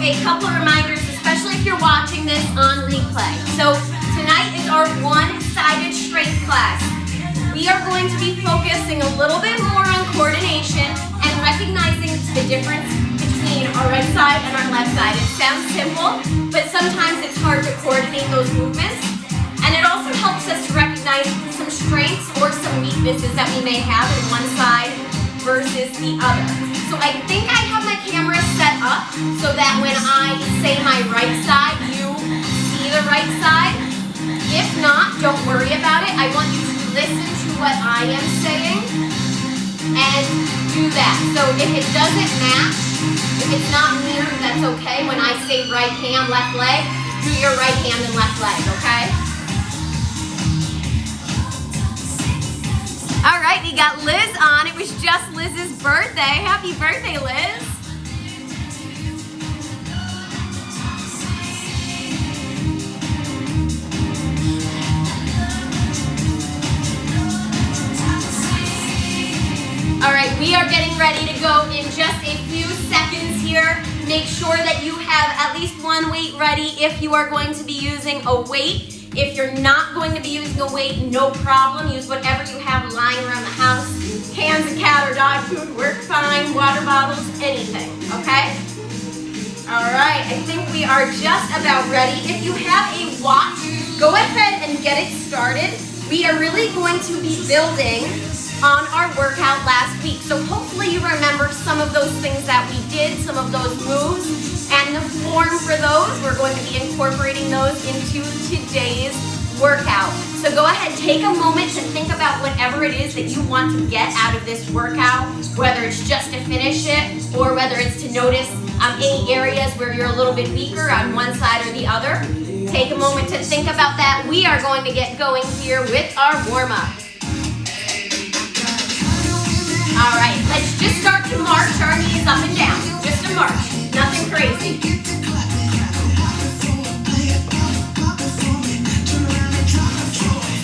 a couple of reminders, especially if you're watching this on replay. So tonight is our one-sided strength class. We are going to be focusing a little bit more on coordination and recognizing the difference between our right side and our left side. It sounds simple, but sometimes it's hard to coordinate those movements. And it also helps us to recognize some strengths or some weaknesses that we may have in one side versus the other. So I think I have my camera set up so that when I say my right side, you see the right side. If not, don't worry about it. I want you to listen to what I am saying and do that. So if it doesn't match, if it's not mirrored, that's okay. When I say right hand, left leg, do your right hand and left leg, okay? All right, we got Liz on. It was just Liz's birthday. Happy birthday, Liz. All right, we are getting ready to go in just a few seconds here. Make sure that you have at least one weight ready if you are going to be using a weight. If you're not going to be using a weight, no problem. Use whatever you have lying around the house. Cans of cat or dog food work fine. Water bottles, anything, okay? All right, I think we are just about ready. If you have a watch, go ahead and get it started. We are really going to be building on our workout last week. So hopefully you remember some of those things that we did, some of those moves, and the form for those. We're going to be incorporating those into today's workout. So go ahead, take a moment to think about whatever it is that you want to get out of this workout, whether it's just to finish it or whether it's to notice any areas where you're a little bit weaker on one side or the other. Take a moment to think about that. We are going to get going here with our warm-up. All right, let's just start to march our knees up and down. Just a march, nothing crazy.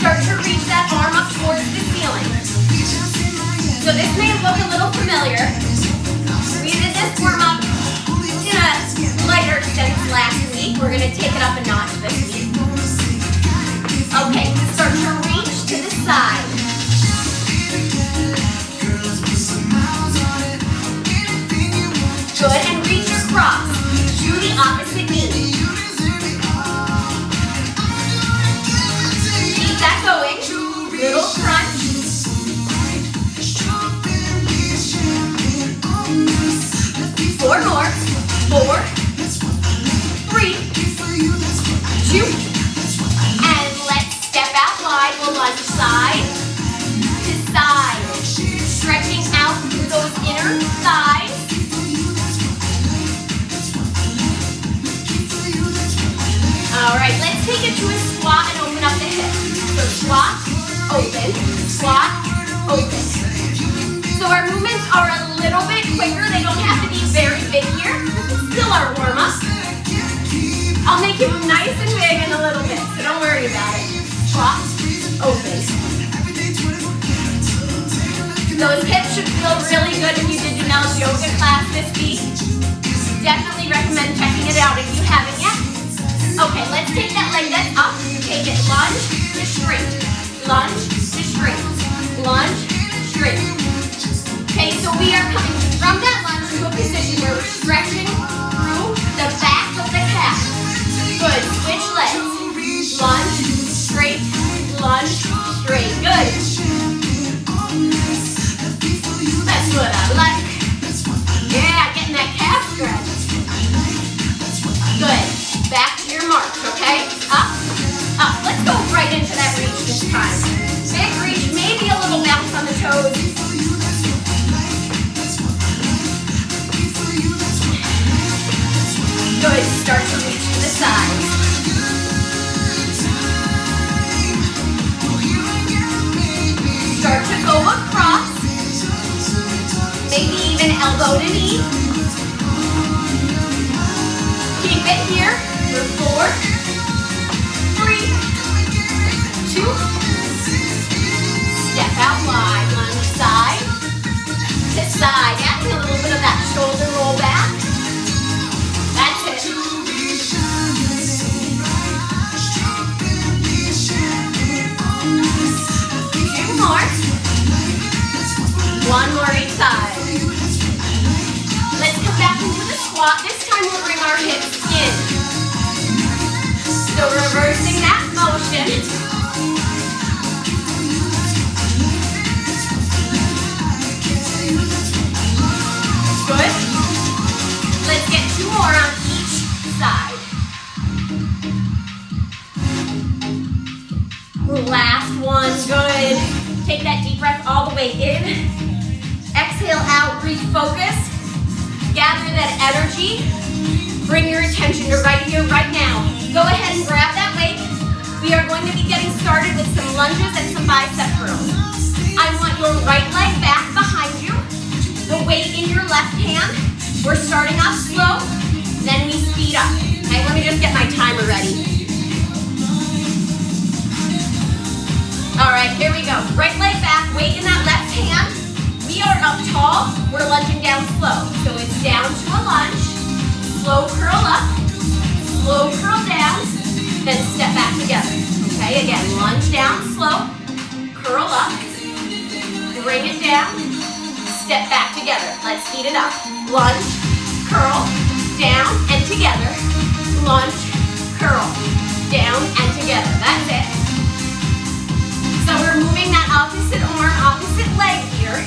Start to reach that arm up towards the ceiling. So this may look a little familiar. We did this warm up in a lighter sense last week. We're gonna take it up a notch this week. Okay, start to reach to the side. Good, and reach across to the opposite knee. Keep that going. Little crunch. 4 more. 4, 3, 2, and let's step out wide. We'll lunge side to side. Stretching out through those inner thighs. All right, let's take it to a squat and open up the hips. So squat, open, squat, open. So our movements are a little bit quicker. They don't have to be very big here. This is still our warm-up. I'll make it nice and big in a little bit, so don't worry about it. Squat, open. Those hips should feel really good if you did Janelle's yoga class this week. Definitely recommend checking it out if you haven't yet. Okay, let's take that leg that's up. Take it, lunge to straight. Lunge to straight. Lunge, straight. Okay, so we are coming from that lunge to a position where we're stretching through the back of the calf. Good, switch legs. Lunge, straight, lunge, straight. Good. That's what I like. Yeah, getting that calf stretch. Good. Back to your march, okay? Up, up. Let's go right into that reach this time. Big reach, maybe a little bounce on the toes. Good, start to reach to the side. Start to go across. Maybe even elbow to knee. Keep it here. For 4, 3, 2, step out wide, lunge side to side, adding a little bit of that shoulder roll back. That's it. squat. This time we'll bring our hips in. So reversing that motion. Good. Let's get 2 more on each side. Last one, good. Take that deep breath all the way in. Exhale out, refocus. Gather that energy. Bring your attention to right here, right now. Go ahead and grab that weight. We are going to be getting started with some lunges and some bicep curls. I want your right leg back behind you. The weight in your left hand. We're starting off slow, then we speed up. Okay, let me just get my timer ready. All right, here we go. Right leg back, weight in that left hand. We are up tall, we're lunging down slow. So it's down to a lunge, slow curl up, slow curl down, then step back together. Okay, again, lunge down slow, curl up, bring it down, step back together. Let's speed it up. Lunge, curl, down and together. Lunge, curl, down and together. That's it. So we're moving that opposite arm, opposite leg here.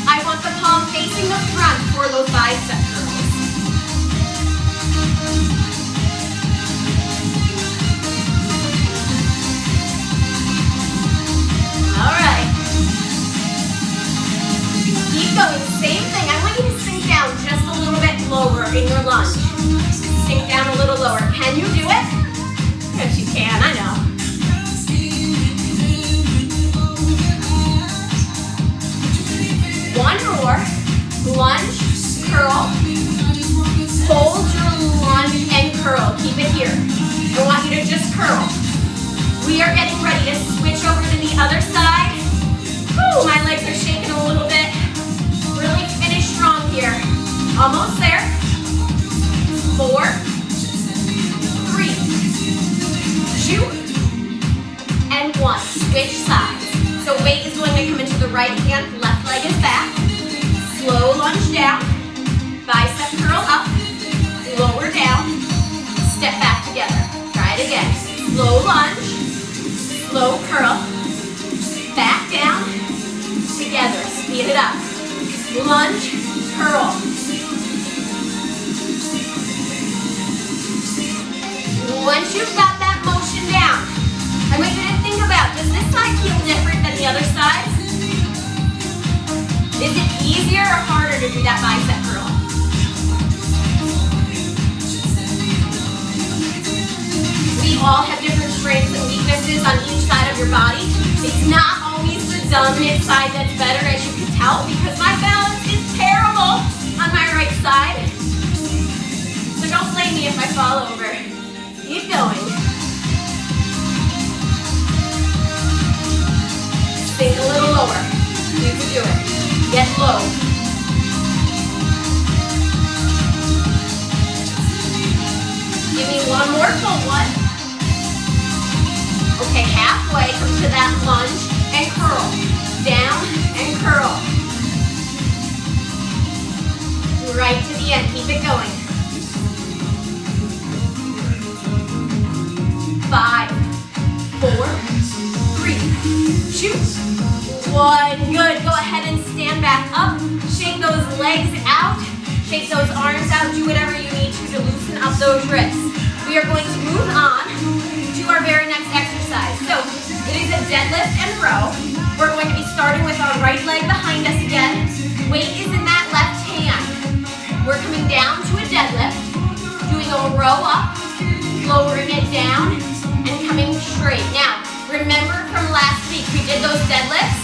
I want the palm facing the front for those bicep curls. All right. Keep going, same thing. I want you to sink down just a little bit lower in your lunge. Sink down a little lower. Can you do it? Yes, you can, I know. One more. Lunge, curl. Hold your lunge and curl. Keep it here. I want you to just curl. We are getting ready to switch over to the other side. Whew, my legs are shaking a little bit. Really finish strong here. Almost there. 4, 3, 2, and 1. Switch sides. So weight is going to come into the right hand, left leg is back. Slow lunge down. Bicep curl up. Lower down. Step back together. Try it again. Slow lunge. Slow curl. Back down. Together. Speed it up. Lunge, curl. Once you've got that motion down, I want you to think about, does this side feel different than the other side? Is it easier or harder to do that bicep curl? We all have different strengths and weaknesses on each side of your body. It's not always the dominant side that's better, as you can tell, because my balance is terrible on my right side. So don't blame me if I fall over. Keep going. Sink a little lower. You can do it. Get low. Give me one more full one. Okay, halfway, come to that lunge and curl. Down and curl. Right to the end, keep it going. 5, 4, 3, 2, 1. Good, go ahead and stand back up. Shake those legs out. Shake those arms out. Do whatever you need to loosen up those wrists. We are going to move on to our very next exercise. So it is a deadlift and row. We're going to be starting with our right leg behind us again. Weight is in that left hand. We're coming down to a deadlift, doing a row up, lowering it down, and coming straight. Now, remember from last week, we did those deadlifts.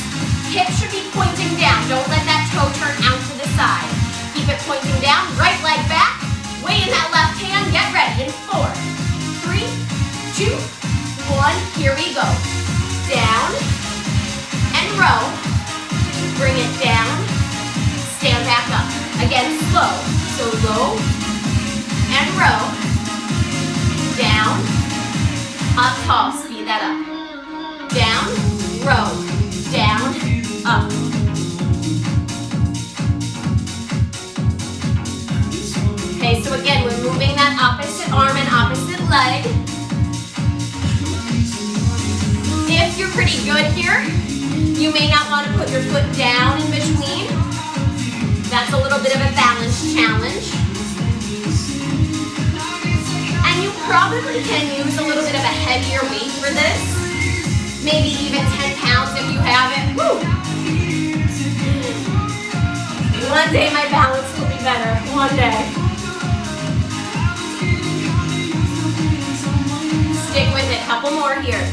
Hips should be pointing down. Don't let that toe turn out to the side. Keep it pointing down. Right leg back. Weight in that left hand. Get ready in 4, 3, 2, 1. Here we go. Down and row. Bring it down. Stand back up. Again, slow. So low and row. Down. Up tall. Speed that up. Down. Row. Down. Up. pretty good here. You may not want to put your foot down in between. That's a little bit of a balance challenge. And you probably can use a little bit of a heavier weight for this. Maybe even 10 pounds if you have it. Woo! One day my balance will be better. One day. Stick with it. Couple more here.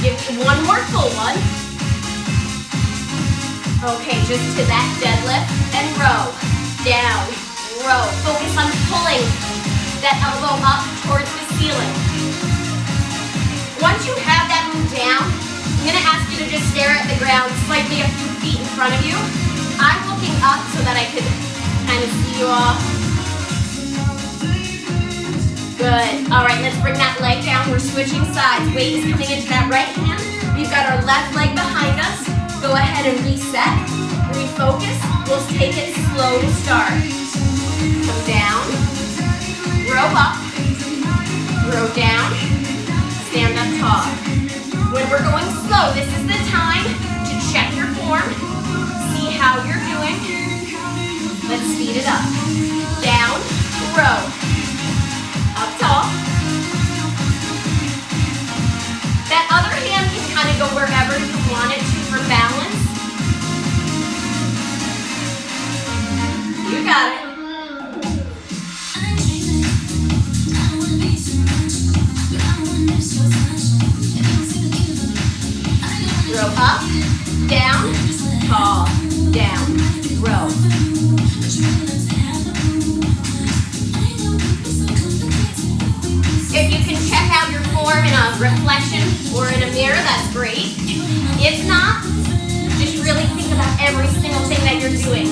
Give me one more full one. Okay, just to that deadlift and row. Down, row. Focus on pulling that elbow up towards the ceiling. Once you have that move down, I'm gonna ask you to just stare at the ground slightly a few feet in front of you. I'm looking up so that I could kind of see you all. Good. All right, let's bring that leg down. We're switching sides. Weight is coming into that right hand. We've got our left leg behind us. Go ahead and reset, refocus. We'll take it slow to start. Come down, row up, row down, stand up tall. When we're going slow, this is the time to check your form, see how you're doing. Let's speed it up. Down, row, up tall. That other hand can kind of go wherever you want it to for balance. You got it. Row up, down, tall, down, row. If you can check out your form in a reflection or in a mirror, that's great. If not, just really think about every single thing that you're doing.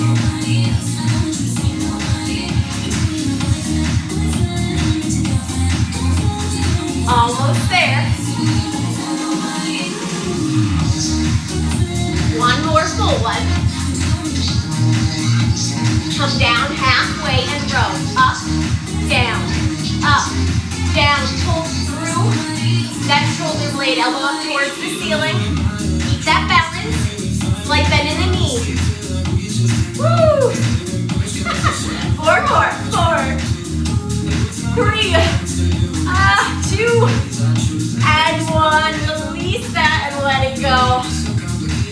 Almost there. One more full one. Come down halfway and row. Up, down, up, down. Pull through that shoulder blade, elbow up towards the ceiling. Keep that balance. Slight bend in the knee. Woo! 4 more. 4, 3, 2, and 1. Release that and let it go.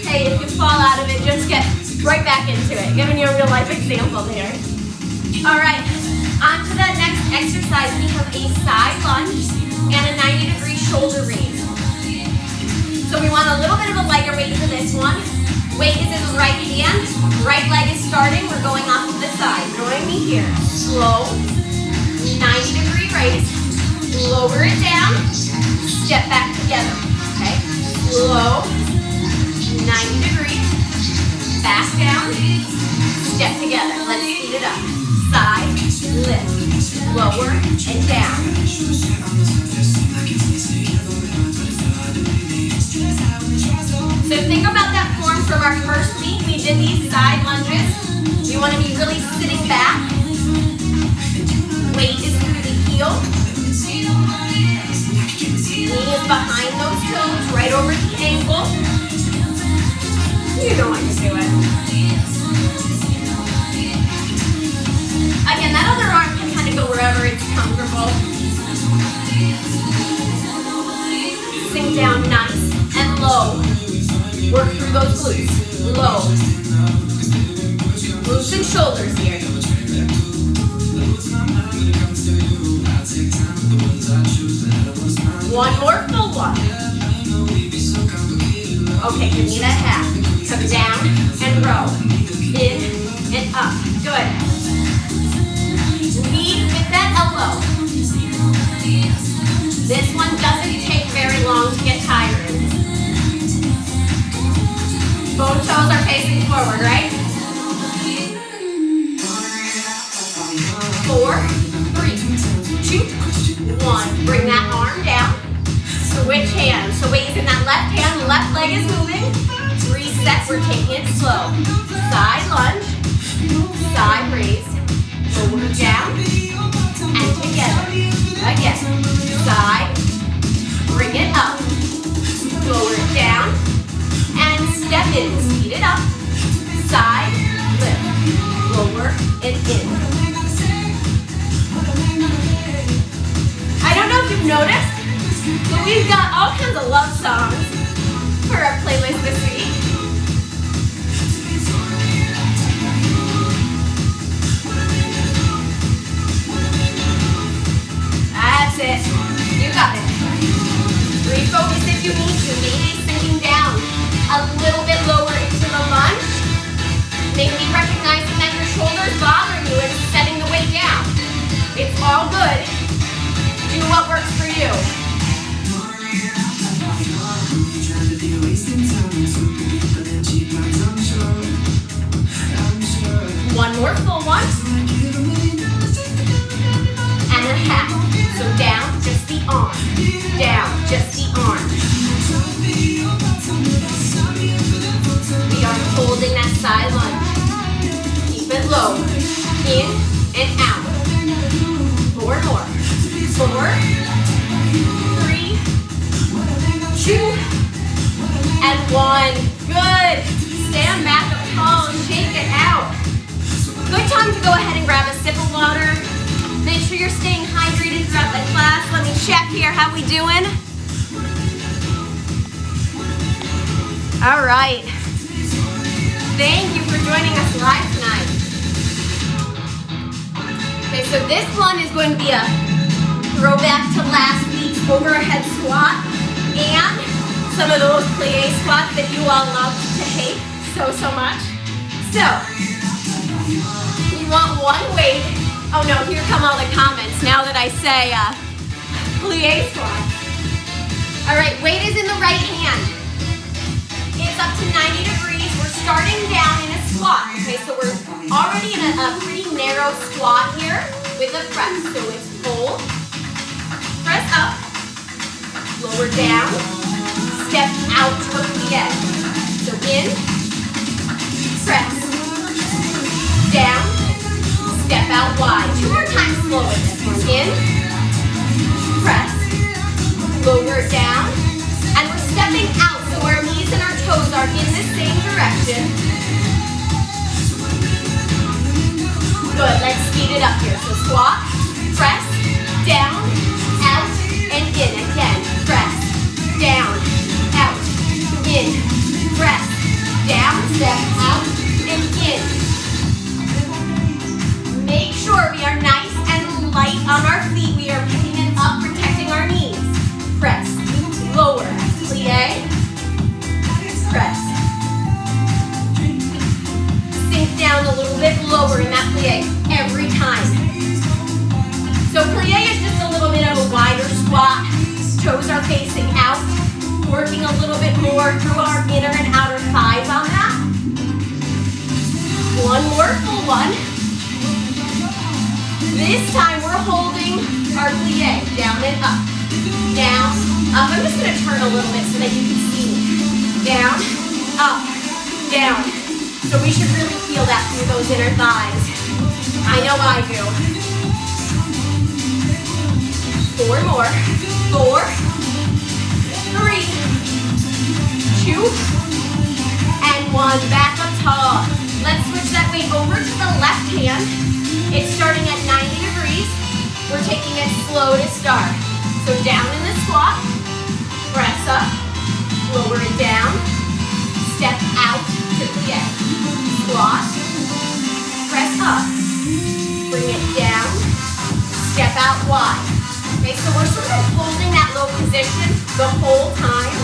Hey, if you fall out of it, just get right back into it. Giving you a real life example here. All right, on to that next exercise. We have a side lunge and a 90-degree shoulder raise. So we want a little bit of a lighter weight for this one. Weight is in the right hand. Right leg is starting. We're going off to the side. Join me here. Slow, 90-degree raise. Lower it down. Step back together. Okay. Slow, 90 degrees. Back down. Step together. Let's speed it up. Side, lift, lower, and down. So think about that form from our first week. We did these side lunges. You want to be really sitting back. Weight is through the heel. Knee is behind those toes, right over the ankle. You know what you're doing. Again, that other arm can kind of go wherever it's comfortable. Sink down nice and low. Work through those glutes. Low. Loosen shoulders here. One more full one. Okay, give me that half. Come down and row. In and up. Good. Lead with that elbow. This one doesn't take very long to get tired. Both toes are facing forward, right? 4, 3, 2, 1. Bring that arm down. Switch hands. So weight is in that left hand. Left leg is moving. Reset. We're taking it slow. Side lunge. Side raise. Lower down. and together. Again, side, bring it up, lower it down, and step in, speed it up, side, lift, lower and in. I don't know if you've noticed, but we've got all kinds of love songs for our playlist this week. That's it. You got it. Refocus if you need to. Maybe sinking down a little bit lower into the lunge. Maybe recognizing that your shoulders bothering you and setting the weight down. It's all good. Do what works for you. One more full one. And a half. So down, just the arm. Down, just the arm. We are holding that side lunge. Keep it low. In and out. 4 more. 4, 3, 2, and 1. Good. Stand back up tall and shake it out. Good time to go ahead and grab a sip of water. Make sure you're staying hydrated throughout the class. Let me check here. How we doing? All right. Thank you for joining us live tonight. Okay, so this one is going to be a throwback to last week's overhead squat and some of those plie squats that you all love to hate so much. So, we want one weight. Oh no, here come all the comments now that I say plie squat. All right, weight is in the right hand. It's up to 90 degrees. We're starting down in a squat. Okay, so we're already in a pretty narrow squat here with a press. So it's hold, press up, lower down, step out to a plie. So in, press, down, step out wide. 2 more times slow with this one. In, press, lower down, and we're stepping out so our knees and our toes are in the same direction. Good, let's speed it up here. So squat, press, down, out, and in. Again, press, down, out, in, press, down, step out, and in. Make sure we are nice and light on our feet. We are picking it up, protecting our knees. Press, lower, plie, press. Sink down a little bit lower in that plie every time. So plie is just a little bit of a wider squat. Toes are facing out, working a little bit more through our inner and outer thighs on that. One more full one. This time we're holding our plie down and up. Down, up. I'm just going to turn a little bit so that you can see me. Down, up, down. So we should really feel that through those inner thighs. I know I do. 4 more. 4, 3, 2, and 1. Back up tall. Let's switch that weight over to the left hand. It's starting at 90 degrees. We're taking it slow to start. So down in the squat, press up, lower it down, step out to plie. Squat, press up, bring it down, step out wide. Okay, so we're sort of holding that low position the whole time,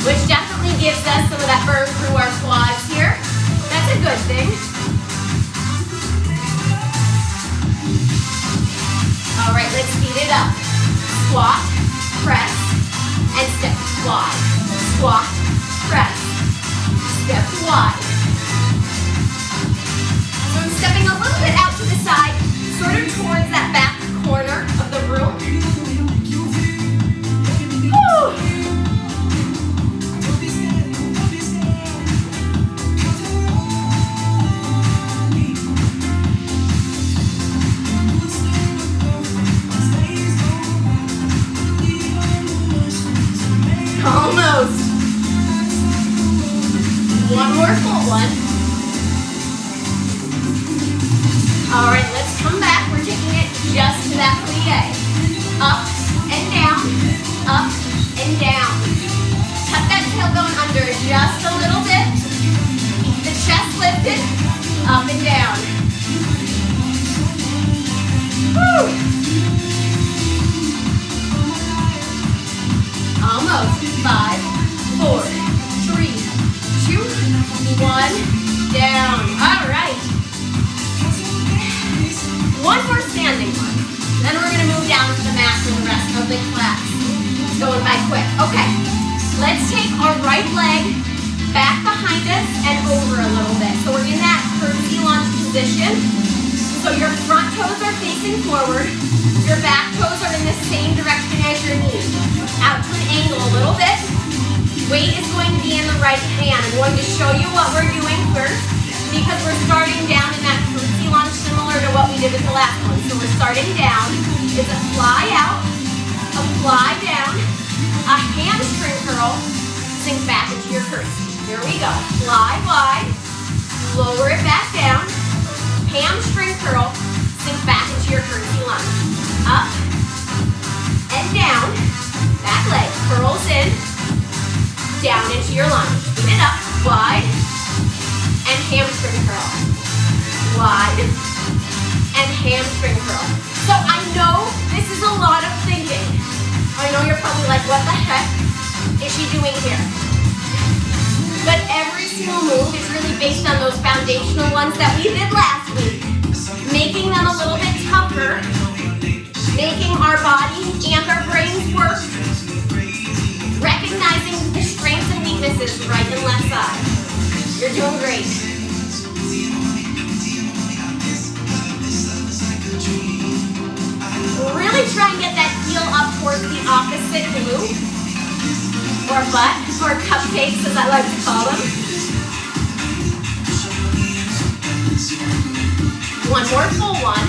which definitely gives us some of that burn through our quads here. That's a good thing. All right, let's speed it up. Squat, press, and step wide. Squat, press, step wide. So I'm stepping a little bit out to the side, sort of towards that back corner of the room. Woo! One more full one. All right, let's come back. We're taking it just to that plie. Up and down, up and down. Tuck that tailbone under just a little bit. Keep the chest lifted, up and down. Woo! Almost. 5, 4, 3, 2, 1, down. All right. One more standing one. Then we're going to move down to the mat for the rest of the class. It's going by quick. Okay. Let's take our right leg back behind us and over a little bit. So we're in that curtsy lunge position. So your front toes are facing forward. Your back toes are in the same direction as your knees. Out to an angle a little bit. Weight is going to be in the right hand. I'm going to show you what we're doing first because we're starting down in that curtsy lunge similar to what we did with the last one. So we're starting down. It's a fly out, a fly down, a hamstring curl, sink back into your curtsy. Here we go. Fly wide, lower it back down, hamstring curl, sink back into your curtsy lunge. Up and down, back leg curls in, down into your lunge. Keep it up, wide, and hamstring curl. Wide, and hamstring curl. So I know this is a lot of thinking. I know you're probably like, what the heck is she doing here? But every single move is really based on those foundational ones that we did last week. Making them a little bit tougher, making our body and our brains work, recognizing the strengths and weaknesses right and left side. You're doing great. Really try and get that heel up towards the opposite glute, or butt, or cupcakes as I like to call them. One more full one.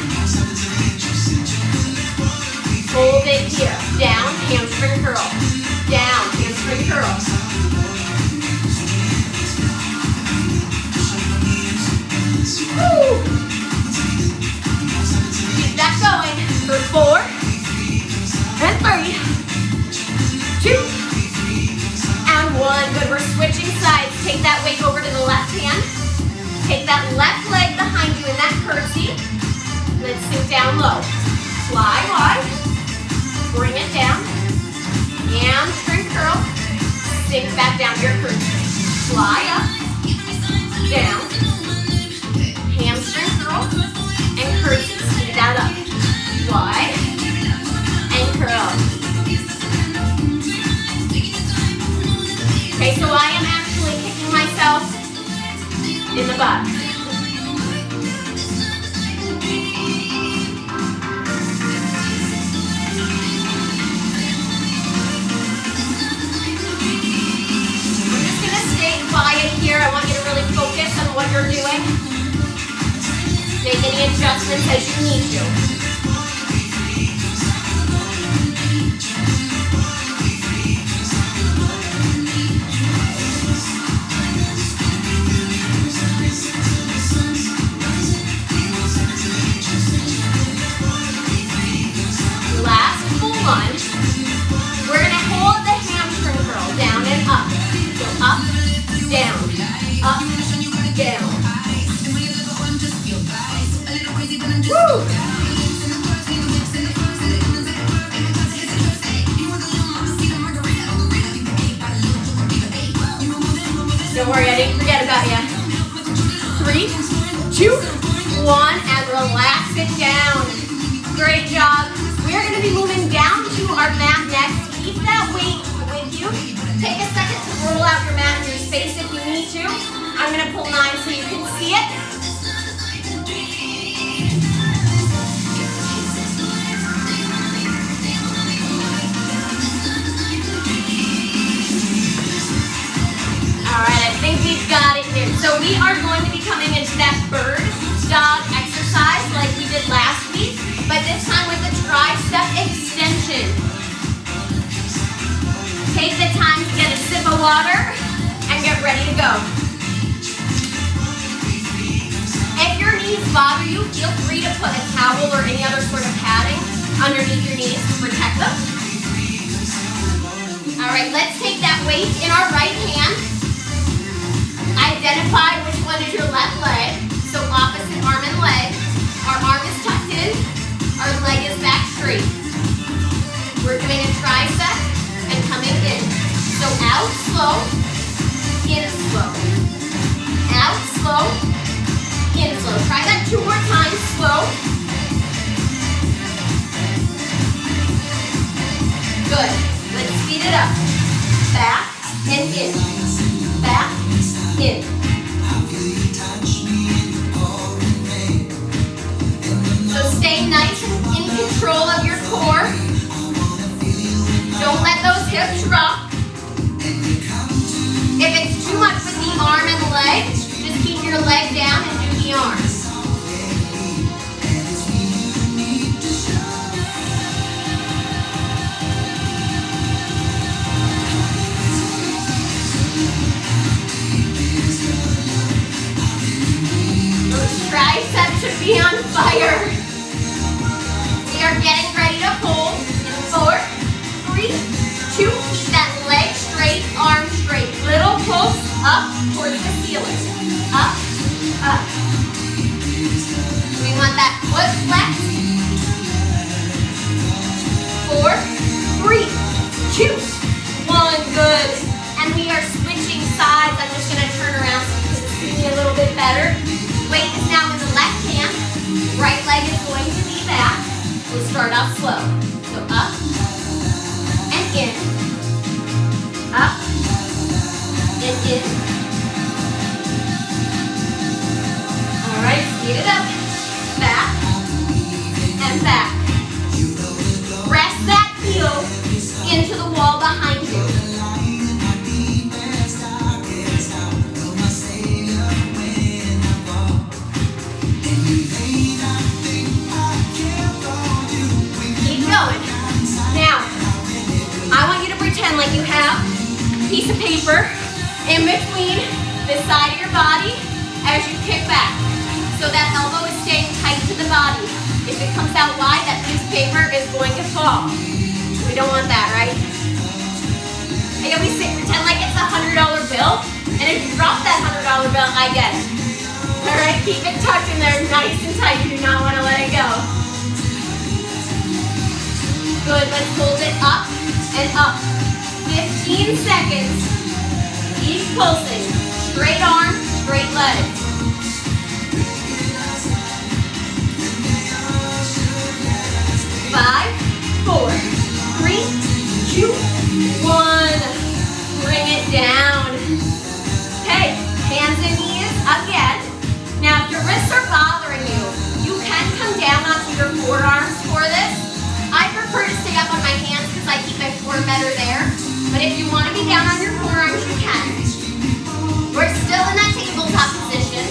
Hold it here. Down, hamstring curl. Down, hamstring curl. Woo! Keep that going for 4, and 3, 2, and 1. Good, we're switching sides. Take that weight over to the left hand. Take that left leg behind you in that curtsy. Let's sink down low. Fly wide. Bring it down. Hamstring curl. Sink back down to your curtsy. Fly up. Down. Hamstring curl. And curtsy. Speed that up. Wide. And curl. Okay, so I am actually kicking myself in the butt. I'm just going to stay quiet here. I want you to really focus on what you're doing. Make any adjustments as you need to. Don't worry, I didn't forget about you. 3, 2, 1, and relax it down. Great job. We are going to be moving down to our mat next. Keep that weight with you. Take a second to roll out your mat in your space if you need to. I'm going to pull 9 so you can see it. Alright, I think we've got it here. So we are going to be coming into that bird dog exercise like we did last week, but this time with a tricep extension. Take the time to get a sip of water and get ready to go. free to put a towel or any other sort of padding underneath your knees to protect them. All right, let's take that weight in our right hand. Identify which one is your left leg. So opposite arm and leg. Our arm is tucked in. Our leg is back straight. We're doing a tricep and coming in. So out slow, in slow. Out slow, in slow. Try that 2 more times, slow. Good. Let's speed it up. Back and in. Back, in. So stay nice and in control of your core. Don't let those hips drop. If it's too much with the arm and leg, just keep your leg down and do the arm. Triceps should be on fire. We are getting ready to pull in 4, 3, 2. Keep that leg straight, arm straight. Little pulse up towards the ceiling. Up, up. We want that foot flexed. 4, 3, 2, 1. Good. And we are switching sides. I'm just going to turn around so you can see me a little bit better. Weight is now in the left hand. Right leg is going to be back. We'll start off slow. So up and in. Up and in. All right, speed it up. Back and back. Press that heel into the wall behind you. Like you have a piece of paper in between the side of your body as you kick back. So that elbow is staying tight to the body. If it comes out wide, that piece of paper is going to fall. We don't want that, right? I always say, pretend like it's a $100 bill, and if you drop that $100 bill, I get it. All right, keep it tucked in there nice and tight. You do not want to let it go. Good, let's hold it up and up. 15 seconds, keep pulsing, straight arm, straight leg. Five, 4, 3, 2, 1. Bring it down. Okay, hands and knees again. Now if your wrists are bothering you, you can come down onto your forearms for this. I prefer to stay up on my hands because I keep my form better there. But if you want to be down on your forearms, you can. We're still in that tabletop position.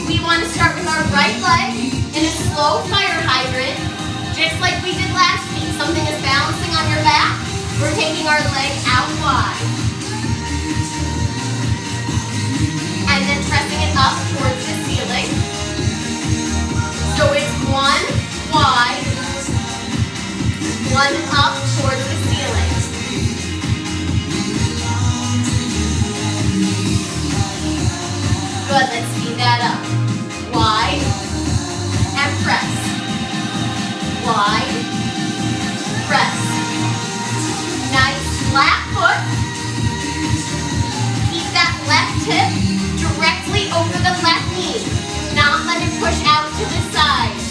We want to start with our right leg in a slow fire hydrant, just like we did last week. Something is balancing on your back. We're taking our leg out wide. And then pressing it up towards the ceiling. So it's 1 wide, 1 up towards the ceiling. Good, let's speed that up. Wide and press. Wide, press. Nice flat foot. Keep that left hip directly over the left knee. Do not let it push out to the side.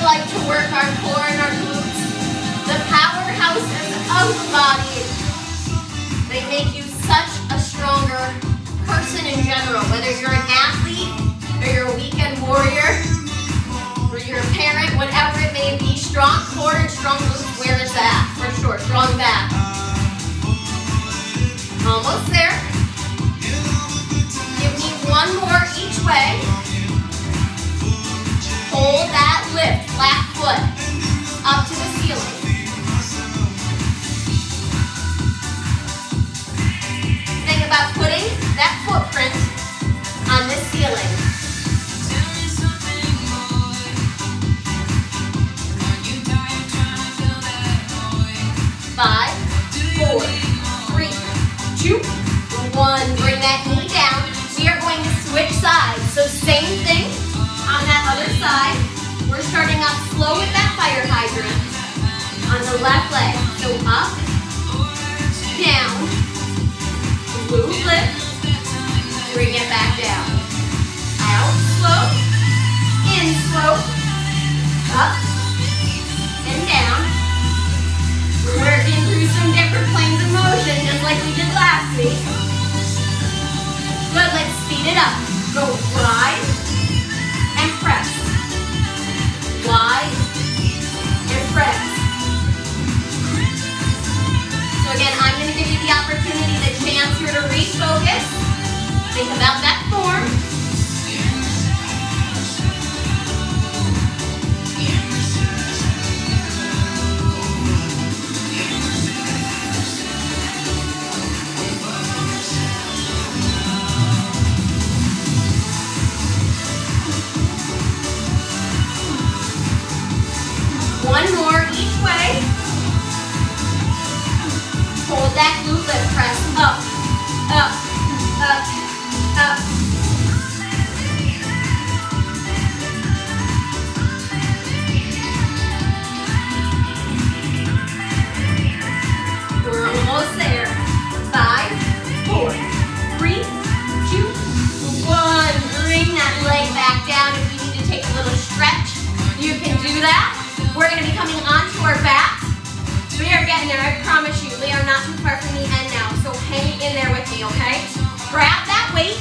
Like to work our core and our glutes, the powerhouses of the body. They make you such a stronger person in general, whether you're an athlete or you're a weekend warrior or you're a parent, whatever it may be. Strong core and strong glutes, where is that? For sure, strong back. Almost there. Give me 1 more each way. Hold that lift. side. So same thing on that other side. We're starting off slow with that fire hydrant on the left leg. So up, down, glute lift, bring it back down. Out, slow, in slow, up, and down. We're working through some different planes of motion, just like we did last week. Good, let's speed it up. Go wide and press. Wide and press. So again, I'm going to give you the opportunity, the chance here to refocus. Think about that form. One more each way. Hold that glute lift, press up, up, up, up. We're almost there. 5, 4, 3, 2, 1. Bring that leg back down. If you need to take a little stretch, you can do that. We're going to be coming onto our backs. We are getting there, I promise you. We are not too far from the end now, so hang in there with me, okay? Grab that weight.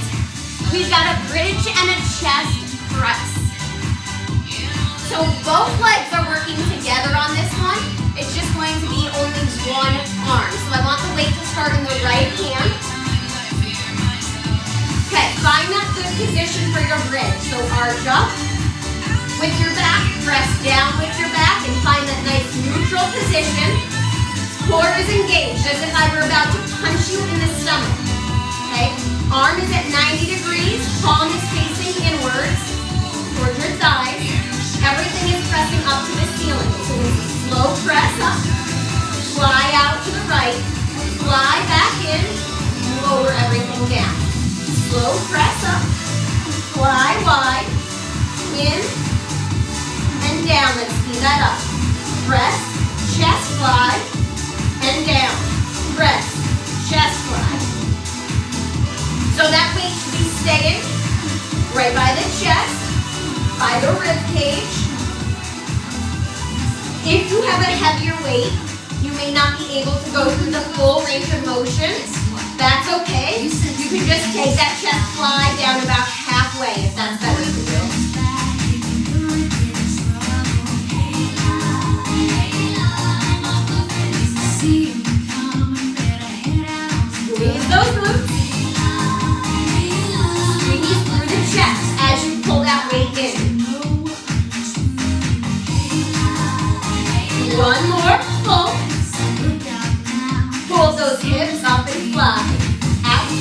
We've got a bridge and a chest press. So both legs are working together on this one. It's just going to be only one arm. So I want the weight to start in the right hand. Okay, find that good position for your bridge. So arch up with your back, press down with your back, and find that nice neutral position. Core is engaged, as if I were about to punch you in the stomach. Okay? Arm is at 90 degrees, palm is facing inwards towards your thighs. Everything is pressing up to the ceiling. So it's a slow press up, fly out to the right, fly back in, lower everything down. Slow press up, fly wide, in, and down. Let's speed that up. Press, chest fly, and down. Press, chest fly. So that weight should be staying right by the chest, by the rib cage. If you have a heavier weight, you may not be able to go through the full range of motion. That's okay. You can just take that chest fly down about halfway if that's better for you. Squeeze those glutes. Squeeze through the chest as you pull that weight in. One more pull. Pull those hips up and fly. Out,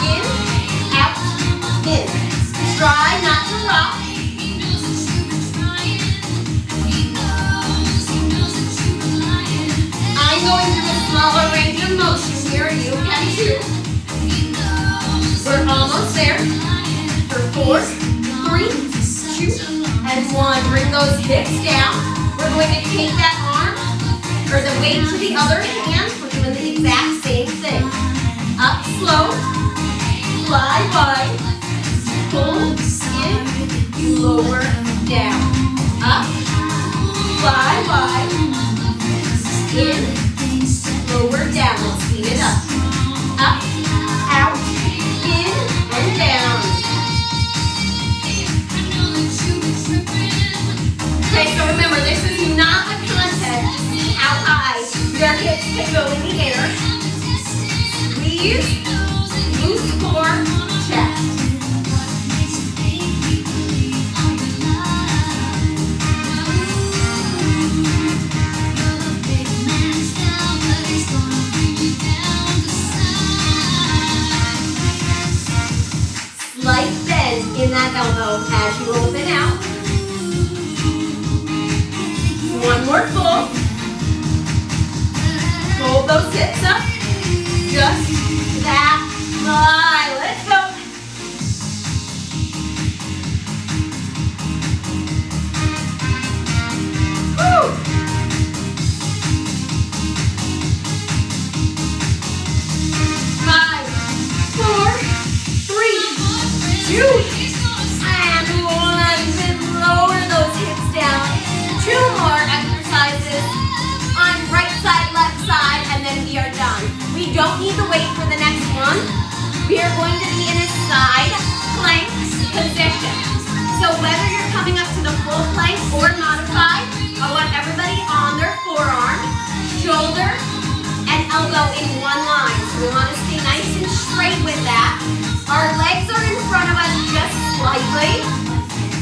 in, Try not to rock. I'm going through a smaller range of motion here. You can too. We're almost there. For 4, 3, 2, and 1. Bring those hips down. We're going to take that arm or the weight to the other hand. We're doing the exact same thing. Up slow. Fly wide. Pull in. Lower down. Up. Fly wide. In. Lower down. Let's speed it up. Up. Out. In. And down. Okay, so remember, this is not a contest to see how high your hips can go in the air. Squeeze, loose core, chest. Slight bend in that elbow as you open out. One more pull. Hold those hips up. Just that high. Let's go. 2, and 1. Then lower those hips down. 2 more exercises on right side, left side, and then we are done. We don't need to wait for the next one. We are going to be in a side plank position. So whether you're coming up to the full plank or modified, I want everybody on their forearm, shoulder, and elbow in one line. So we want to stay nice and straight with that. Our legs are in front of us just slightly,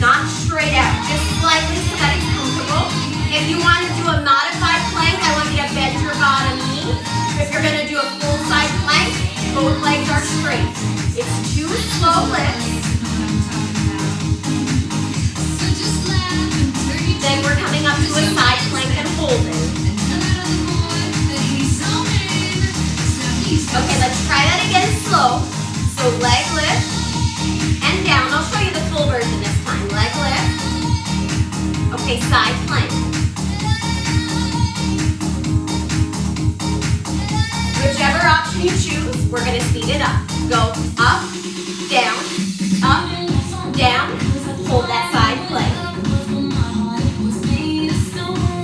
not straight out, just slightly so that it's comfortable. If you want to do a modified plank, I want you to bend your bottom knee. If you're going to do a full side plank, both legs are straight. It's 2 slow lifts. Then we're coming up to a side plank and holding. Okay, let's try that again slow. So leg lift and down. I'll show you the full version this time. Leg lift. Okay, side plank. Whichever option you choose, we're going to speed it up. Go up, down, hold that side plank.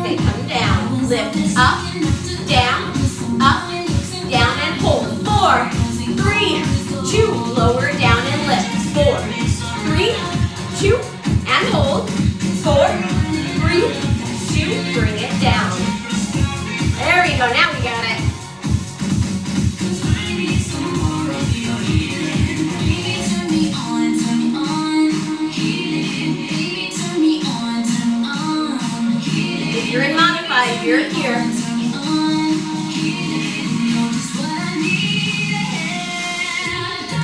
Okay, come down, lift, up, down, and hold. 4, 3, 2, lower, down, and lift. 4, 3, 2, and hold. 4, 3, 2, bring it down. There you go, now we got it. If you're in modified, you're here.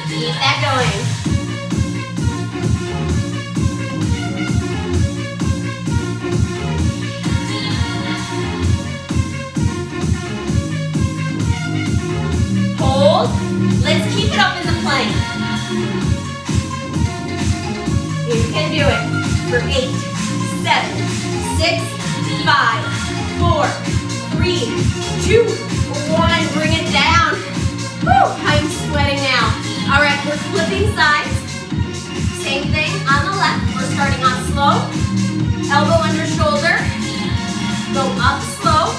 Keep that going. Hold. Let's keep it up in the plank. You can do it for 8, 7, 6, 5, 4, 3, 2, 1. Bring it down. Woo, I'm sweating now. All right, we're flipping sides. Same thing on the left. We're starting off slow. Elbow under shoulder. Go up slow,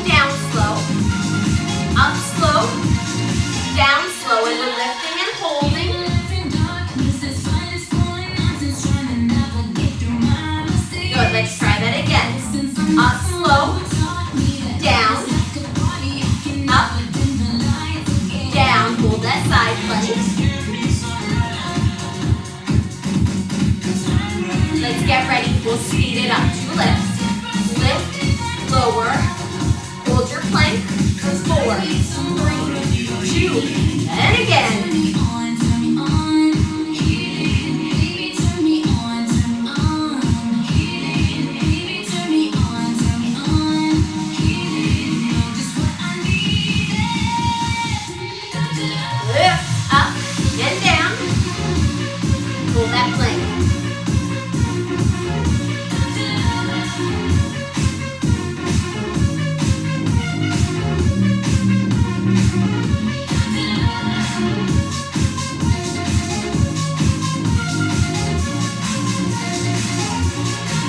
down slow, up slow, down slow, and we're lifting and holding. Good, let's try that again. Up slow, down, up, down, hold that side plank. Let's get ready, we'll speed it up. 2 lifts, lift, lower, hold your plank for 4, 3, 2, and again.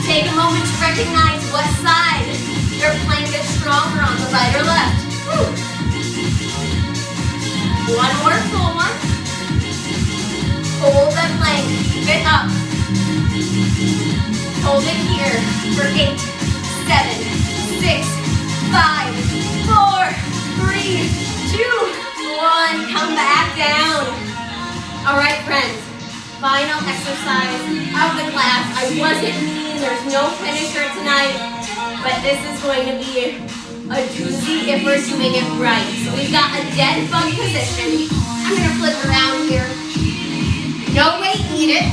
Take a moment to recognize what side your plank is stronger on, the right or left. Woo. One more full one. Hold that plank, keep it up. Hold it here for 8, 7, 6, 5, 4, 3, 2, 1. Come back down. All right, friends. Final exercise of the class. I wasn't mean, there's no finisher tonight, but this is going to be a doozy if we're doing it right. So we've got a dead bug position. I'm going to flip around here. No weight needed.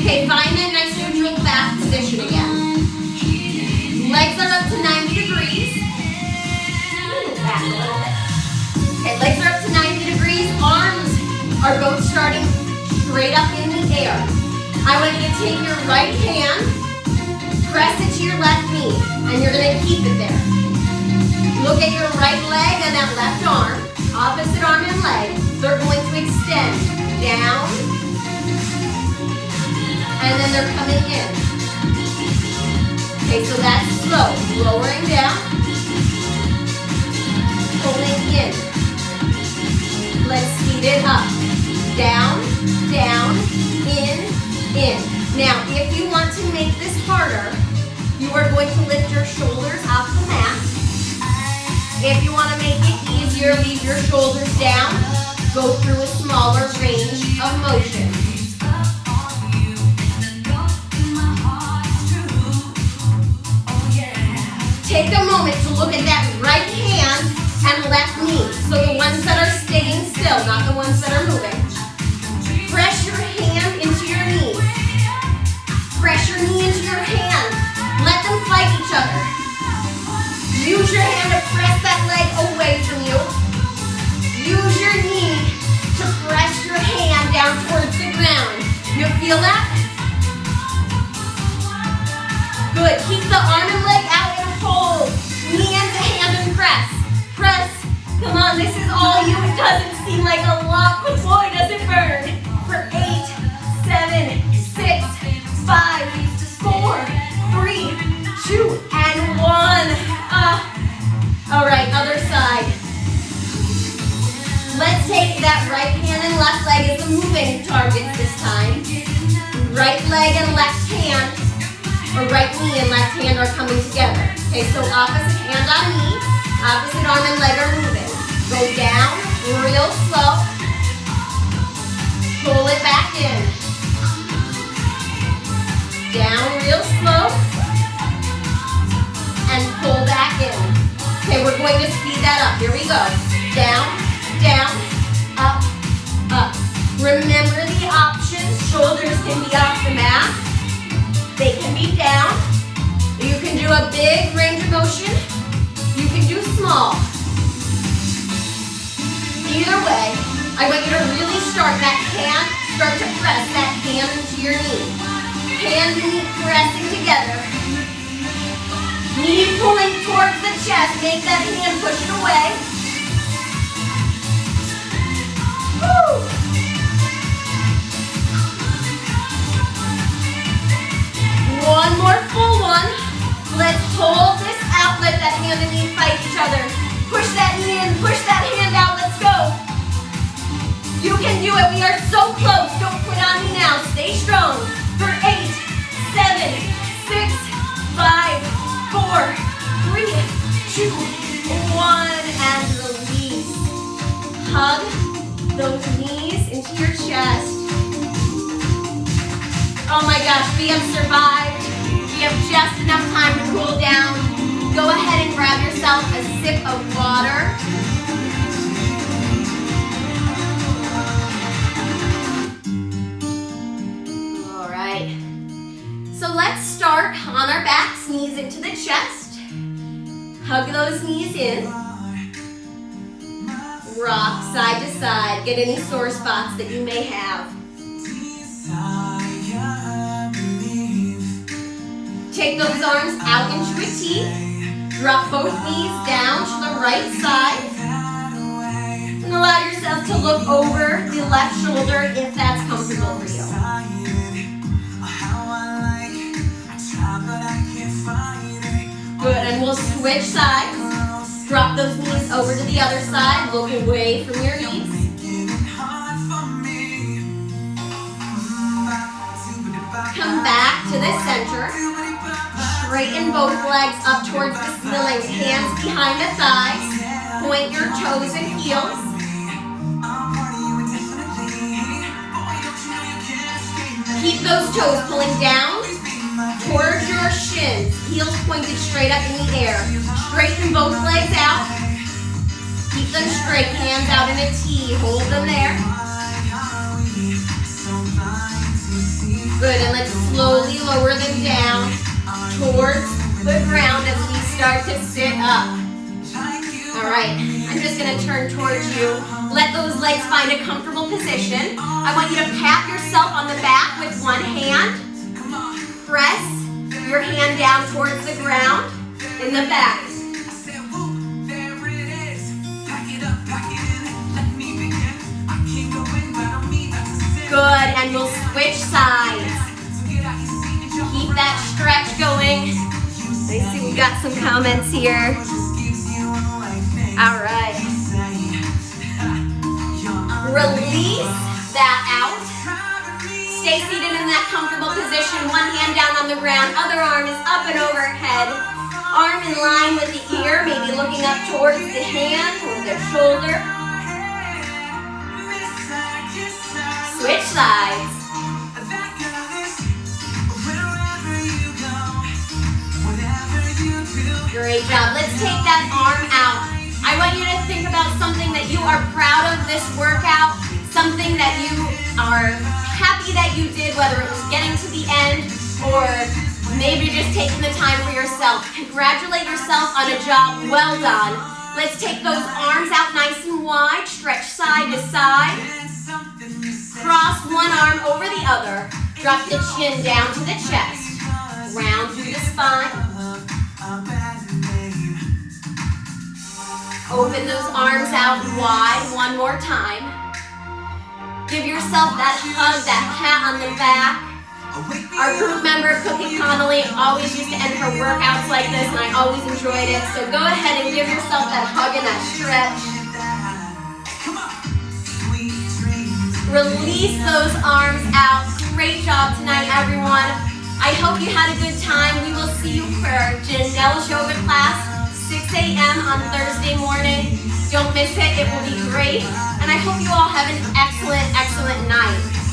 Okay, find that nice neutral back position again. Legs are up to 90 degrees. Back a little bit. Okay, legs are up to 90 degrees. Arms are both starting straight up in the air. I want you to take your right hand, press it to your left knee, and you're going to keep it there. Look at your right leg and that left arm, opposite arm and leg. They're going to extend. down, and then they're coming in. Okay, so that's slow. Lowering down, pulling in. Let's speed it up. Down, down, in. Now, if you want to make this harder, you are going to lift your shoulders off the mat. If you want to make it easier, leave your shoulders down. Go through a smaller range of motion. Take a moment to look at that right hand and left knee. So the ones that are staying still, not the ones that are moving. Press your hand into your knee. Press your knee into your hand. Let them fight each other. Use your hand to press that leg away from you. Use your knee to press your hand down towards the ground. You feel that? Good. Keep the arm and leg out and hold. Knee into hand and press. Press. Come on, this is all you. It doesn't seem like a lot, but boy, does it burn. For 8, 7, 6, 5, 4, 3, 2, and 1. All right, other side. Let's take that right hand and left leg as the moving targets this time. Right leg and left hand, or right knee and left hand are coming together. Okay, so opposite hand on knee, opposite arm and leg are moving. Go down real slow. Pull it back in. Down real slow. And pull back in. Okay, we're going to speed that up. Here we go. Down, down, up, up. Remember the options. Shoulders can be off the mat. They can be down. You can do a big range of motion. You can do small. Either way, I want you to really start to press that hand into your knee. Hand and knee pressing together. Knee pulling towards the chest. Make that hand push it away. Woo! One more full one. Let's hold this out. Let that hand and knee fight each other. Push that knee in. Push that hand out. Let's go. You can do it. We are so close. Don't quit on me now. Stay strong. For 8, 7, 6, 5, 4, 3, 2, 1, and release. Hug those knees into your chest. Oh my gosh, we have survived. We have just enough time to cool down. Go ahead and grab yourself a sip of water. All right. So let's start on our backs, knees into the chest. Hug those knees in. Rock side to side. Get any sore spots that you may have. Take those arms out into a T. Drop both knees down to the right side. And allow yourself to look over the left shoulder if that's comfortable for you. Good, and we'll switch sides. Drop those knees over to the other side. Look away from your knees. Come back to the center. Straighten both legs up towards the ceiling. Hands behind the thighs. Point your toes and heels. Keep those toes pulling down towards your shins. Heels pointed straight up in the air. Straighten both legs out. Keep them straight. Hands out in a T. Hold them there. Good, and let's slowly lower them down towards the ground as we start to sit up. All right, I'm just gonna turn towards you. Let those legs find a comfortable position. I want you to pat yourself on the back with one hand. Press your hand down towards the ground in the back. and we'll switch sides. Keep that stretch going. I see we got some comments here. All right. Release that out. Stay seated in that comfortable position. One hand down on the ground, other arm is up and overhead. Arm in line with the ear, maybe looking up towards the hand or the shoulder. Switch sides. Great job. Let's take that arm out. I want you to think about something that you are proud of this workout, something that you are happy that you did, whether it was getting to the end or maybe just taking the time for yourself. Congratulate yourself on a job well done. Let's take those arms out nice and wide, stretch side to side. Cross one arm over the other. Drop the chin down to the chest. Round through the spine. Open those arms out wide one more time. Give yourself that hug, that pat on the back. Our group member, Cookie Connolly, always used to end her workouts like this, and I always enjoyed it. So go ahead and give yourself that hug and that stretch. Release those arms out. Great job tonight, everyone. I hope you had a good time. We will see you for Janelle's yoga class, 6 a.m. on Thursday morning. Don't miss it. It will be great. And I hope you all have an excellent, excellent night.